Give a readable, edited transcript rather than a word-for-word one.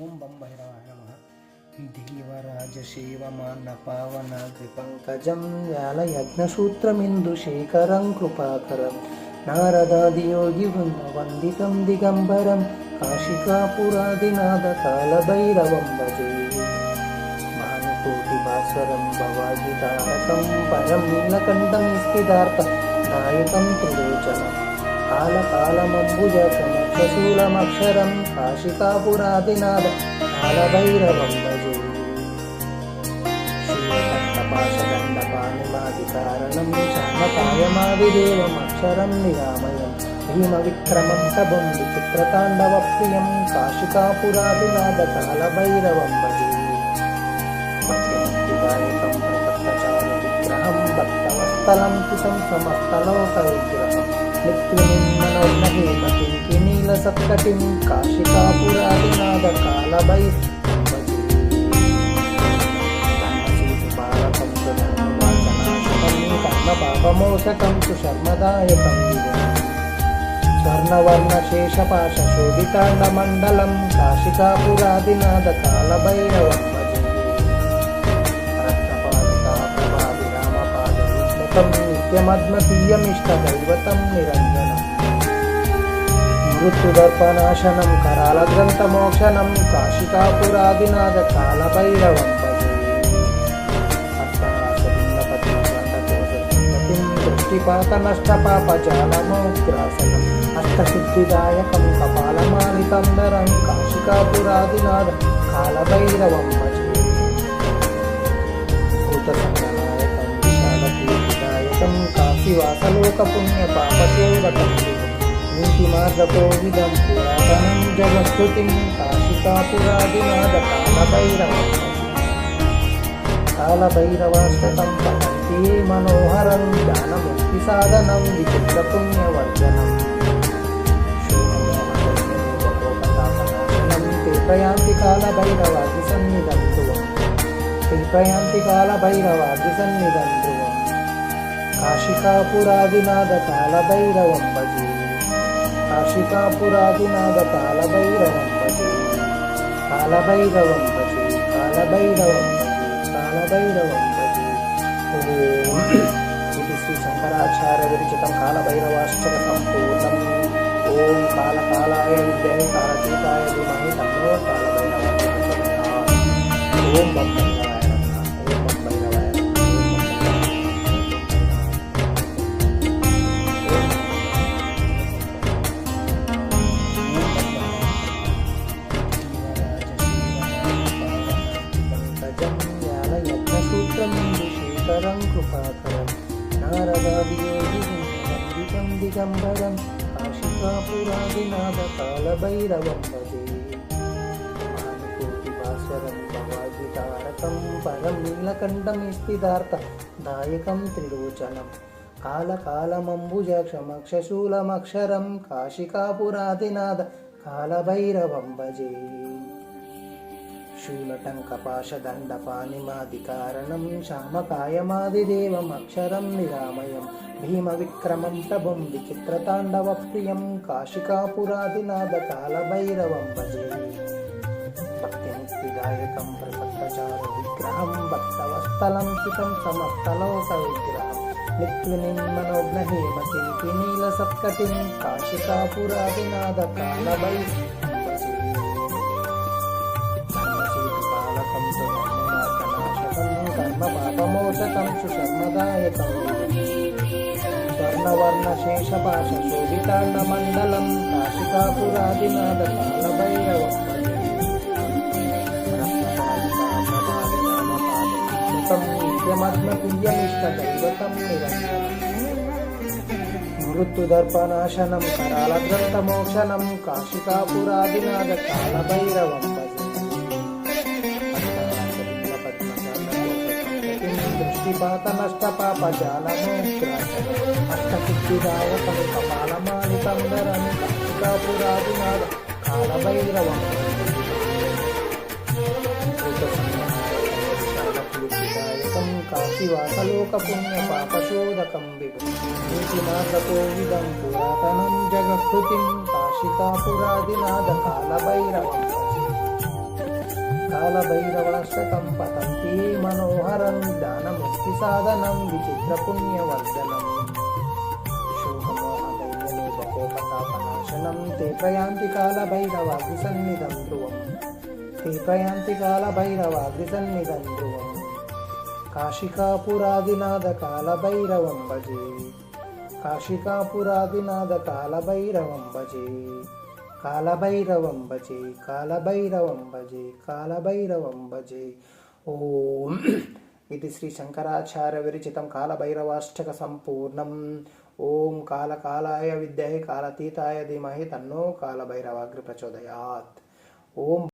ఓం బం భైరవాయ నమః. దేవరాజశేవమాన్నపావనాగ్రిపంకజం వ్యాలయజ్ఞసూత్రమిందుశేఖరం కృపాకరం నారదాదియోగి వృందవందితం దిగంబరం కాశికాపురాదినాథ కాలభైరవం భజే. భానుకోటి భాస్వరం భవాజితారకం పరం నీలకంఠం స్థితార్థం నాయకం త్రిలోచనం కాలకాలమంబుజకమక్షశూలమక్షరం కాశికాపురాదినాథ కాలభైరవం భజే. శూలకంఠపాశదండపాణిమాదికారణం చామకాయమాదిదేవమక్షరం నిరామయం భీమవిక్రమం తబం విచిత్రతాండవప్రియం కాశికాపురాదినాథ కాలభైరవం భజే. భక్తిముక్తిదాయకం ప్రసక్తచారు విగ్రహం భక్తవస్థలం హితం సమస్తలోక విగ్రహం నిత్యనిమ్మనోన్నహేమతిం కినీలసత్కటిం కాశికాపురాదినాథ కాలభైరవం భజే. కర్మపాపమోచకం సుశర్మదాయకం స్వర్ణవర్ణశేషపాశోభితాండమండలం కాశికాపురాదినాథ కాలభైరవం భజే. రత్నపాదికాభిరామపాదయుగ్మకం నిత్యమద్మతీయమిష్టదైవతం నిరంజనం మృత్యుదర్పనాశనం కరాలగ్రంథమోక్షణం కాశికాపురాదినాథ కాలభైరవం భజే. దృష్టిపాతనష్టపాపజాలమోగ్రాసనం అష్టసిద్ధిదాయకం కపాలమాలికందరం కాశికాపురాదినాథ కాలభైరవం భజే. భూతసంగనాయకం విశాలకీర్తిదాయకం కాశీవాసలోకపుణ్యపాపశోధకం నీతిమార్గకోవిదం పురాతనం జగత్స్తుతిం కాశికాపురాదినాథ కాలభైరవం భజే. కాలభైరవాష్టకం పఠంతి మనోహరం జ్ఞానముక్తి సాధనం విచిత్రపుణ్యవర్జనం శూన్యమోహనాశనం ते प्रयान्ति कालभैरवादिसन्निधं ध्रुवं ते प्रयान्ति कालभैरवादिसन्निधं ध्रुवं काशिकापुरादिनाथ कालभैरवं भजे. काशिकापुरादिनाथ कालभैरवं भजे. कालभैरवं भजे. कालभैरवं कालभैरवं भजे. ओम इति श्री शंकराचार्य विरचितं कालभैरवाष्टक संपूर्णम्. ओम कालकालाय विद्महे कालतीताय धीमहि तन्नो कालभैरवः प्रचोदयात्. ओम बम भैरवाय नमः. ओम बम भैरवाय नमः. శేఖరం కృపాకరం నారదాదియోగితం దిగంబరం కాశికాపురాదినాథ కాలభైరవం భజే. భానుకోటి భాస్వరం భవాజితారకం పరం నీలకంఠం స్థితార్థం దాయకం త్రిలోచనం కాలకాలమంబుజక్షమక్షశూలమక్షరం కాశికాపురాదినాథ కాలభైరవం భజే. శూలటంకపాశదండపాణిమాదికారణం శ్యామకాయమాదిదేవమక్షరం నిరామయం భీమవిక్రమం ప్రభం విచిత్రతాండవప్రియం కాశికాపురాదినాథ కాలభైరవం భజే. భక్తిముక్తిదాయకం ప్రసక్తచారు విగ్రహం భక్తవస్థలం హితం సమస్తలోక విగ్రహం నిత్యనిమ్మనోగ్నహేమతిం కినీలసత్కటిం కాశికాపురాదినాథ కాలభైరవం కర్మపాపమోచకం సుశర్మదాయకం స్వర్ణవర్ణశేషపాశోభితాండమండలం కాశికాపురాదినాథ కాలభైరవం నిత్యమద్మతుల్యమిష్టదైవతం నిరంజనం మృత్యుదర్పనాశనం కరాలగ్రంథమోక్షణం కాశికాపురాదినాథ కాలభైరవం భజే. దృష్టిపాతనష్టపాపజాలమోగ్రాసనం అష్టసిద్ధిదాయకం కపాలమాలికందరం కాశికాపురాదినాథ కాలభైరవం భూతసంగనాయకం కాశీవాసలోకపుణ్యపాపశోధకం నీతిమార్గకోవిదం పురాతనం జగత్స్తుతిం కాశికాపురాదినాథ కాలభైరవం కాలభైరవాష్టకం పతంతి మనోహరం జ్ఞానముక్తి సాధనం విచిత్ర పుణ్యవర్ధనం శోకమోహదైర్యలోపకోపతాపనాశనం తే ప్రయాంతి కాలభైరవాగ్నిసన్నిధం ధ్రువం తే ప్రయాంతి కాలభైరవాగ్నిసన్నిధం ధ్రువం కాశికాపురాదినాథ కాలభైరవం భజే కాశికాపురాదినాథ కాలభైరవం భజే కాలభైరవం భజే కాలభైరవం భజే కాలభైరవం భజే. ఓం ఇది శ్రీ శంకరాచార్య విరచితం కాలభైరవాష్టక సంపూర్ణం. ఓం కాలకాలాయ విద్మహే కాలాతీతాయ ధీమహి తన్నో కాలభైరవాగ్ని ప్రచోదయాత్. ఓం